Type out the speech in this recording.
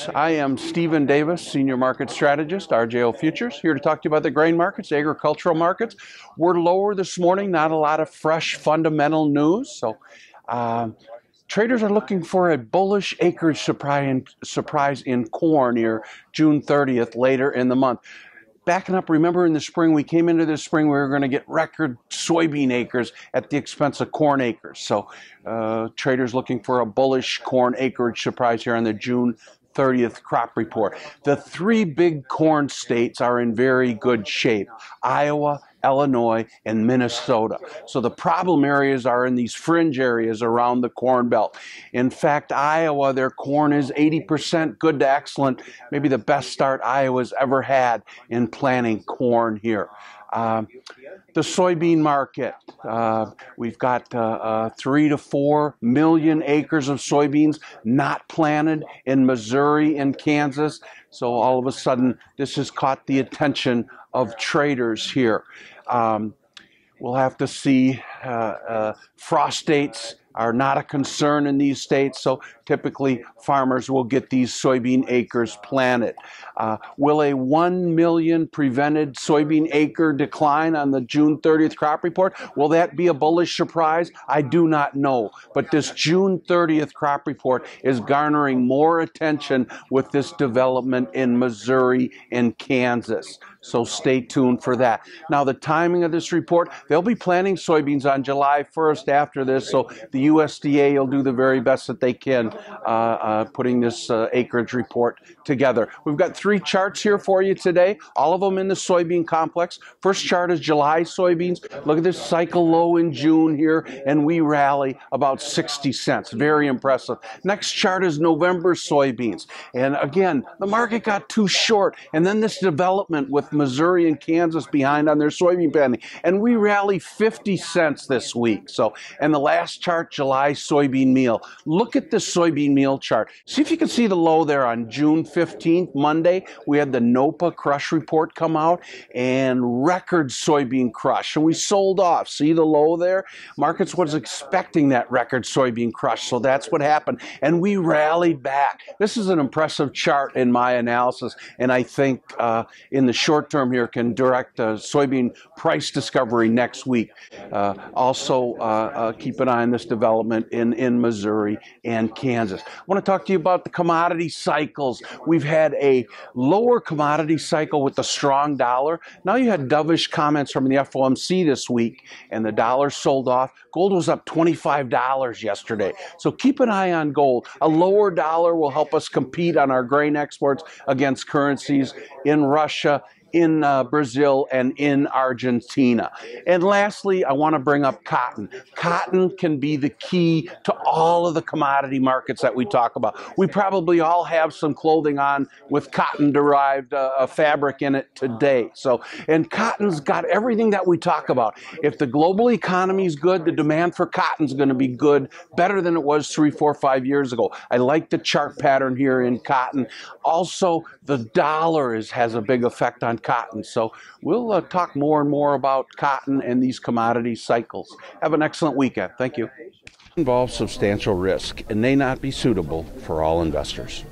I am Stephen Davis, Senior Market Strategist, RJO Futures, here to talk to you about the grain markets, agricultural markets. We're lower this morning, not a lot of fresh fundamental news. So traders are looking for a bullish acreage surprise in corn here June 30th, later in the month. Backing up, remember in the spring, we came into this spring, we were going to get record soybean acres at the expense of corn acres. So traders looking for a bullish corn acreage surprise here on the June 30th crop report. The three big corn states are in very good shape: Iowa, Illinois, and Minnesota. So the problem areas are in these fringe areas around the Corn Belt. In fact, Iowa, their corn is 80% good to excellent, maybe the best start Iowa's ever had in planting corn here. The soybean market, we've got 3 to 4 million acres of soybeans not planted in Missouri and Kansas. So all of a sudden, this has caught the attention of traders here. We'll have to see. Frost dates are not a concern in these states, so typically farmers will get these soybean acres planted. Will a 1 million prevented soybean acre decline on the June 30th crop report? Will that be a bullish surprise? I do not know, but this June 30th crop report is garnering more attention with this development in Missouri and Kansas. So stay tuned for that. Now, the timing of this report, they'll be planting soybeans on July 1st after this, so the USDA will do the very best that they can putting this acreage report together. We've got 3 charts here for you today, all of them in the soybean complex. First chart is July soybeans. Look at this cycle low in June here, and we rally about 60 cents. Very impressive. Next chart is November soybeans. And again, the market got too short, and then this development with Missouri and Kansas behind on their soybean planting, and we rally 50 cents this week. So, and the last chart, July soybean meal. Look at the soybean meal chart. See if you can see the low there on June 15th, Monday. We had the NOPA crush report come out and record soybean crush, and we sold off. See the low there? Markets was expecting that record soybean crush, so that's what happened, and we rallied back. This is an impressive chart in my analysis, and I think in the short term here can direct soybean price discovery next week. Also, keep an eye on this development in Missouri and Kansas. I want to talk to you about the commodity cycles. We've had a lower commodity cycle with the strong dollar. Now you had dovish comments from the FOMC this week, and the dollar sold off. Gold was up $25 yesterday. So keep an eye on gold. A lower dollar will help us compete on our grain exports against currencies in Russia, in Brazil, and in Argentina. And lastly, I want to bring up cotton. Cotton can be the key to all of the commodity markets that we talk about. We probably all have some clothing on with cotton-derived fabric in it today. So, and cotton's got everything that we talk about. If the global economy is good, the demand for cotton is going to be good, better than it was 3, 4, 5 years ago. I like the chart pattern here in cotton. Also, the dollar has a big effect on cotton. So we'll talk more and more about cotton and these commodity cycles. Have an excellent weekend. Thank you. Involves substantial risk and may not be suitable for all investors.